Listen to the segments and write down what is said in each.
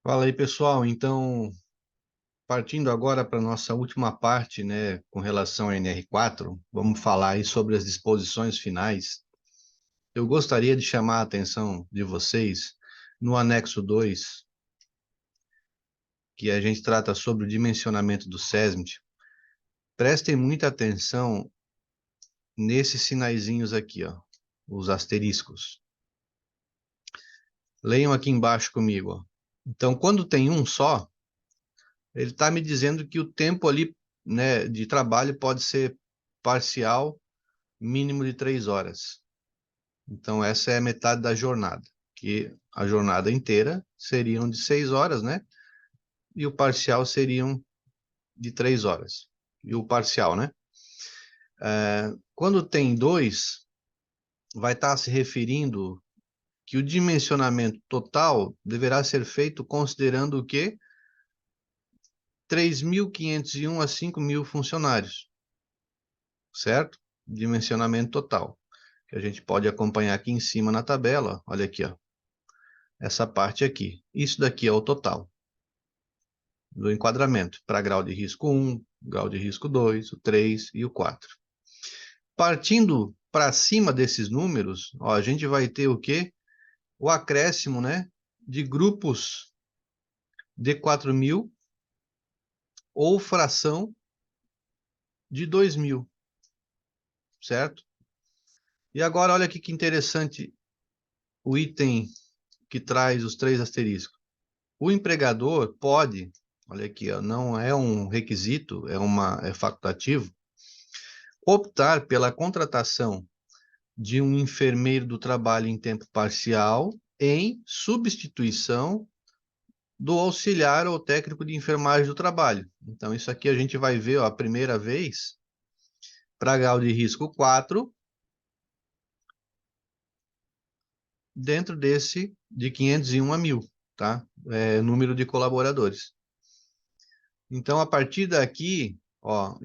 Fala aí, pessoal. Então, partindo agora para a nossa última parte, né, com relação à NR4, vamos falar aí sobre as disposições finais. Eu gostaria de chamar a atenção de vocês no anexo 2, que a gente trata sobre o dimensionamento do SESMIT. Prestem muita atenção nesses sinaizinhos aqui, ó, os asteriscos. Leiam aqui embaixo comigo, ó. Então, quando tem um só, ele está me dizendo que o tempo ali, né, de trabalho pode ser parcial, mínimo de 3 horas. Então, essa é a metade da jornada, que a jornada inteira seriam de 6 horas, né? E o parcial seriam de 3 horas. E o parcial, né? Quando tem dois, vai estar se referindo que o dimensionamento total deverá ser feito considerando o quê? 3.501 a 5.000 funcionários, certo? Dimensionamento total, que a gente pode acompanhar aqui em cima na tabela. Olha aqui, ó. Essa parte aqui. Isso daqui é o total do enquadramento para grau de risco 1, grau de risco 2, o 3 e o 4. Partindo para cima desses números, ó, a gente vai ter o quê? O acréscimo, né, de grupos de 4.000 ou fração de 2.000, certo? E agora olha aqui que interessante o item que traz os três asteriscos. O empregador pode, olha aqui, ó, não é um requisito, é facultativo, optar pela contratação de um enfermeiro do trabalho em tempo parcial em substituição do auxiliar ou técnico de enfermagem do trabalho. Então, isso aqui a gente vai ver, ó, a primeira vez para grau de risco 4, dentro desse de 501 a 1.000, tá? Número de colaboradores. Então, a partir daqui, ó,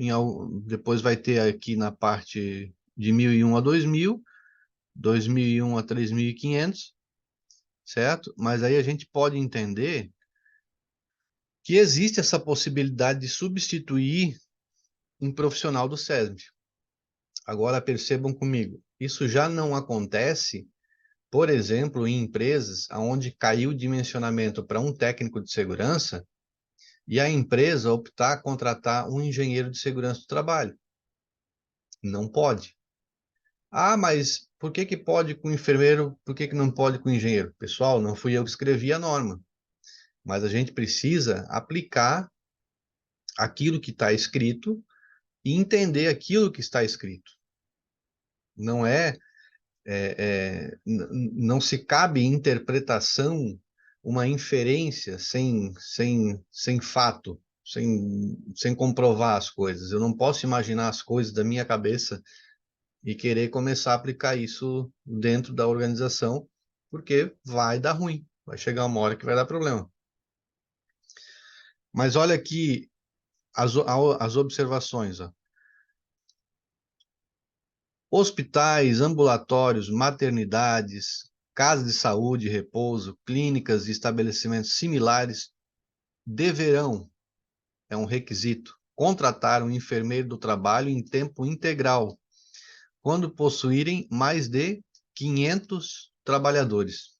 depois vai ter aqui na parte de 1.001 a 2.000, 2.001 a 3.500, certo? Mas aí a gente pode entender que existe essa possibilidade de substituir um profissional do SESB. Agora, percebam comigo, isso já não acontece, por exemplo, em empresas onde caiu o dimensionamento para um técnico de segurança e a empresa optar a contratar um engenheiro de segurança do trabalho. Não pode. Ah, mas por que que pode com o enfermeiro, por que que não pode com o engenheiro? Pessoal, não fui eu que escrevi a norma, mas a gente precisa aplicar aquilo que está escrito e entender aquilo que está escrito. Não não se cabe interpretação, uma inferência sem fato, sem comprovar as coisas. Eu não posso imaginar as coisas da minha cabeça e querer começar a aplicar isso dentro da organização, porque vai dar ruim, vai chegar uma hora que vai dar problema. Mas olha aqui as observações, ó. Hospitais, ambulatórios, maternidades, casas de saúde e repouso, clínicas e estabelecimentos similares deverão, é um requisito, contratar um enfermeiro do trabalho em tempo integral, quando possuírem mais de 500 trabalhadores.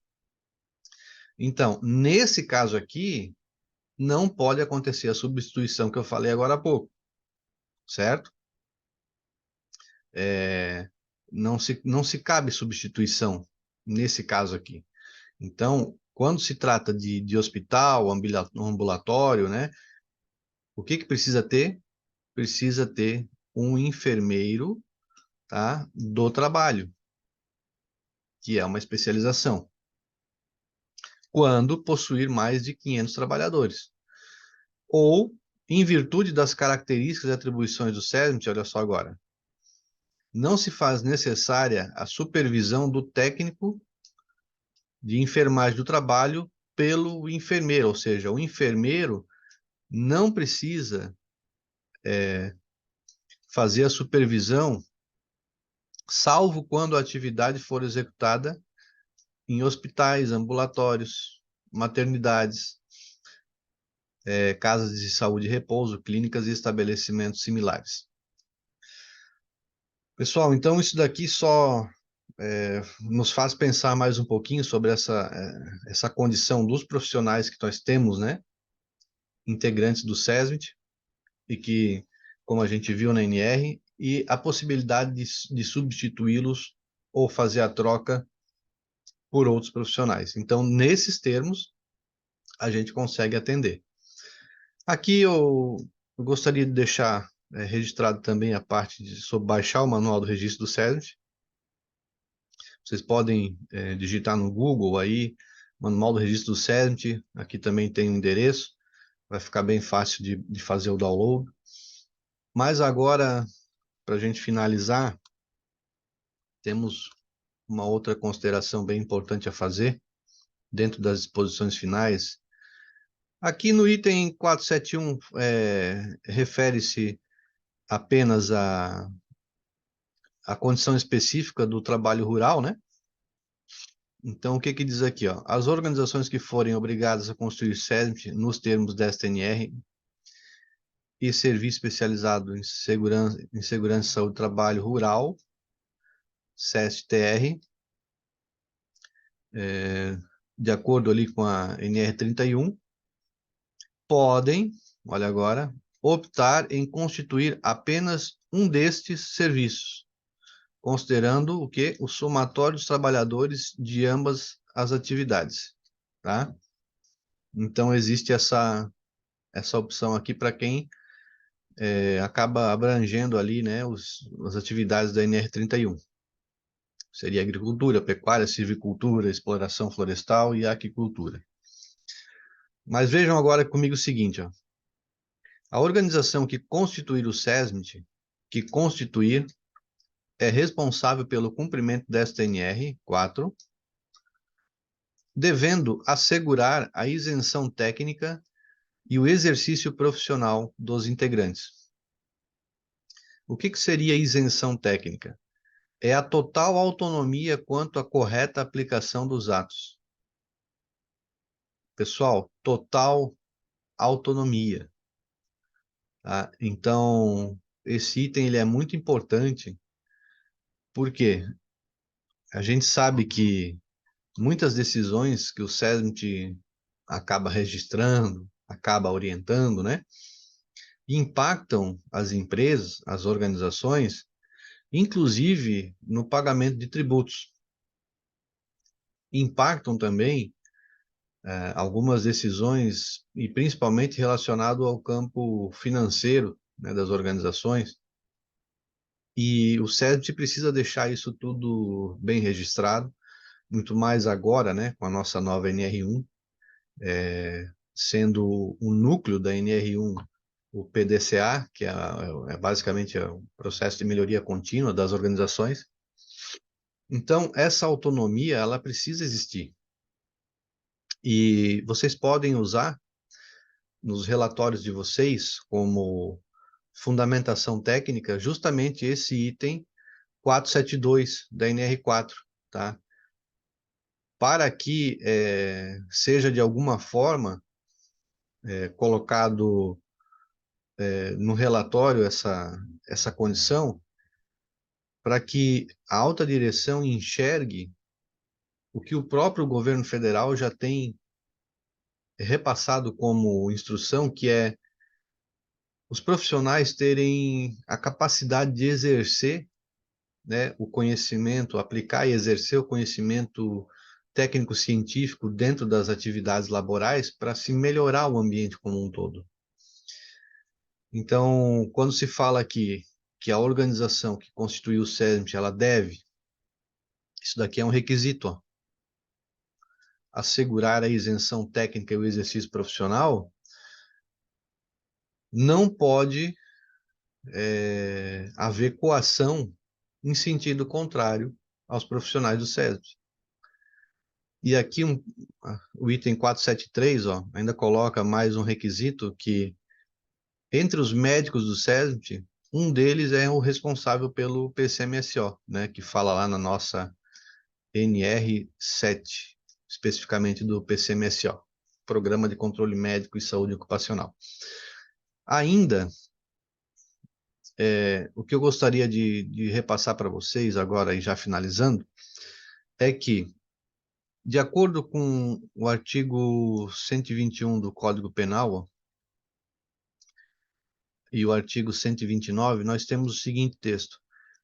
Então, nesse caso aqui, não pode acontecer a substituição que eu falei agora há pouco, certo? É, não se cabe substituição nesse caso aqui. Então, quando se trata de hospital, ambulatório, né? O que que precisa ter? Precisa ter um enfermeiro, tá? Do trabalho, que é uma especialização, quando possuir mais de 500 trabalhadores. Ou, em virtude das características e atribuições do SESMIT, olha só agora, não se faz necessária a supervisão do técnico de enfermagem do trabalho pelo enfermeiro, ou seja, o enfermeiro não precisa fazer a supervisão, salvo quando a atividade for executada em hospitais, ambulatórios, maternidades. casas de saúde e repouso, clínicas e estabelecimentos similares. Pessoal, então isso daqui só nos faz pensar mais um pouquinho sobre essa condição dos profissionais que nós temos, né, integrantes do SESMIT, e que, como a gente viu na NR, e a possibilidade de substituí-los ou fazer a troca por outros profissionais. Então, nesses termos, a gente consegue atender. Aqui eu gostaria de deixar registrado também a parte sobre baixar o manual do registro do SESMIT. Vocês podem digitar no Google aí, manual do registro do SESMIT, aqui também tem o endereço, vai ficar bem fácil de fazer o download. Mas agora, para a gente finalizar, temos uma outra consideração bem importante a fazer, dentro das disposições finais. Aqui no item 471, refere-se apenas à condição específica do trabalho rural, né? Então, o que que diz aqui, ó? As organizações que forem obrigadas a construir SESMIT nos termos desta NR e serviço especializado em segurança e saúde do trabalho rural, SEST-TR, de acordo ali com a NR 31, podem, olha agora, optar em constituir apenas um destes serviços, considerando o que? O somatório dos trabalhadores de ambas as atividades, tá? Então, existe essa opção aqui para quem acaba abrangendo ali, né, as atividades da NR 31. Seria agricultura, pecuária, silvicultura, exploração florestal e aquicultura. Mas vejam agora comigo o seguinte, ó. A organização que constituir o SESMIT, é responsável pelo cumprimento desta NR 4, devendo assegurar a isenção técnica e o exercício profissional dos integrantes. O que seria isenção técnica? É a total autonomia quanto à correta aplicação dos atos. Pessoal, total autonomia. Tá? Então, esse item ele é muito importante, porque a gente sabe que muitas decisões que o SESMIT acaba registrando, acaba orientando, né, impactam as empresas, as organizações, inclusive no pagamento de tributos. Impactam também algumas decisões, e principalmente relacionado ao campo financeiro, né, das organizações, e o SESMIT precisa deixar isso tudo bem registrado, muito mais agora, né, com a nossa nova NR1, sendo o núcleo da NR1 o PDCA, que é basicamente o processo de melhoria contínua das organizações. Então, essa autonomia, ela precisa existir. E vocês podem usar nos relatórios de vocês como fundamentação técnica justamente esse item 472 da NR4, tá? Para que seja de alguma forma colocado no relatório essa condição, para que a alta direção enxergue o que o próprio governo federal já tem repassado como instrução, que é os profissionais terem a capacidade de exercer, né, o conhecimento, aplicar e exercer o conhecimento técnico-científico dentro das atividades laborais para se melhorar o ambiente como um todo. Então, quando se fala aqui que a organização que constitui o SESMIT, ela deve, isso daqui é um requisito, ó, assegurar a isenção técnica e o exercício profissional, não pode haver coação em sentido contrário aos profissionais do SESB. E aqui o item 473, ó, ainda coloca mais um requisito que, entre os médicos do SESB, um deles é o responsável pelo PCMSO, né, que fala lá na nossa NR7, especificamente do PCMSO. Programa de Controle Médico e Saúde Ocupacional. Ainda, o que eu gostaria de repassar para vocês agora, e já finalizando, é que, de acordo com o artigo 121 do Código Penal e o artigo 129, nós temos o seguinte texto: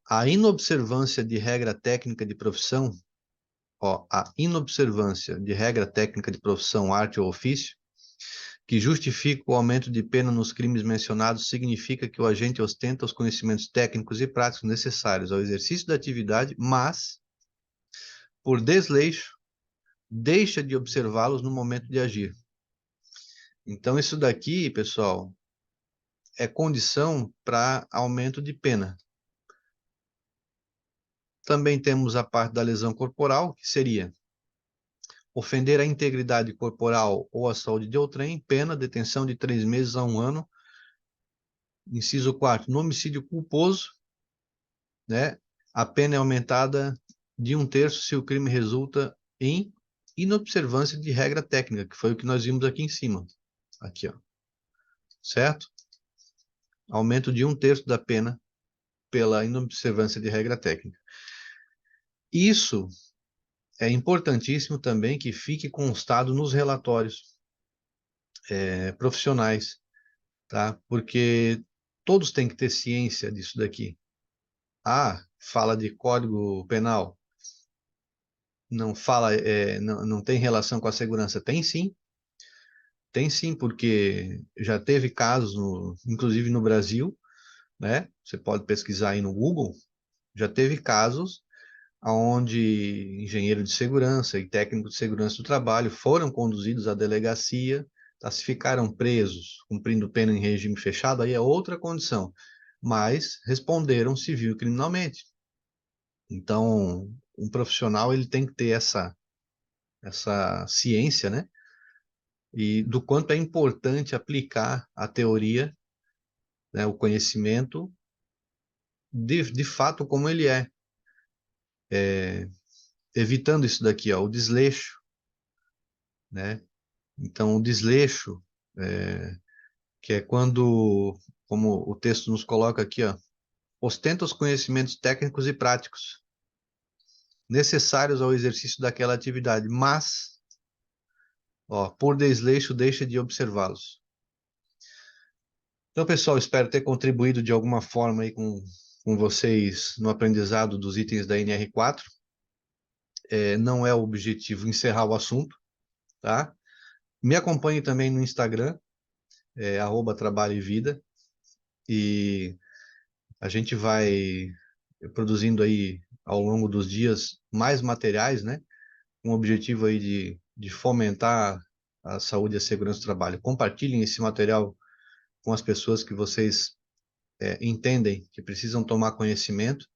a inobservância de regra técnica de profissão, a inobservância de regra técnica de profissão, arte ou ofício, que justifica o aumento de pena nos crimes mencionados, significa que o agente ostenta os conhecimentos técnicos e práticos necessários ao exercício da atividade, mas, por desleixo, deixa de observá-los no momento de agir. Então, isso daqui, pessoal, é condição para aumento de pena. Também temos a parte da lesão corporal, que seria ofender a integridade corporal ou a saúde de outrem, pena, detenção de 3 meses a 1 ano. Inciso 4, no homicídio culposo, né, a pena é aumentada de 1/3 se o crime resulta em inobservância de regra técnica, que foi o que nós vimos aqui em cima. Aqui, ó. Certo? Aumento de 1/3 da pena pela inobservância de regra técnica. Isso é importantíssimo também que fique constado nos relatórios profissionais, tá? Porque todos têm que ter ciência disso daqui. Fala de Código Penal, não fala, não tem relação com a segurança. Tem sim, porque já teve casos, inclusive no Brasil, né? Você pode pesquisar aí no Google, já teve casos onde engenheiro de segurança e técnico de segurança do trabalho foram conduzidos à delegacia, ficaram presos, cumprindo pena em regime fechado, aí é outra condição, mas responderam civil e criminalmente. Então, um profissional ele tem que ter essa ciência, né? E do quanto é importante aplicar a teoria, né, o conhecimento, de fato como ele é. Evitando isso daqui, ó, o desleixo, né? Então, o desleixo, que é quando, como o texto nos coloca aqui, ó, ostenta os conhecimentos técnicos e práticos necessários ao exercício daquela atividade, mas, por desleixo, deixa de observá-los. Então, pessoal, espero ter contribuído de alguma forma aí com vocês no aprendizado dos itens da NR4. Não é o objetivo encerrar o assunto, tá? Me acompanhe também no Instagram, @trabalho e vida, e a gente vai produzindo aí ao longo dos dias mais materiais, né? Com o objetivo aí de fomentar a saúde e a segurança do trabalho. Compartilhem esse material com as pessoas que vocês entendem que precisam tomar conhecimento.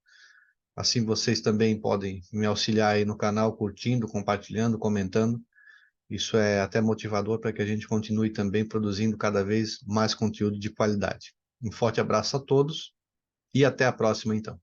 Assim vocês também podem me auxiliar aí no canal, curtindo, compartilhando, comentando. Isso é até motivador para que a gente continue também produzindo cada vez mais conteúdo de qualidade. Um forte abraço a todos e até a próxima, então.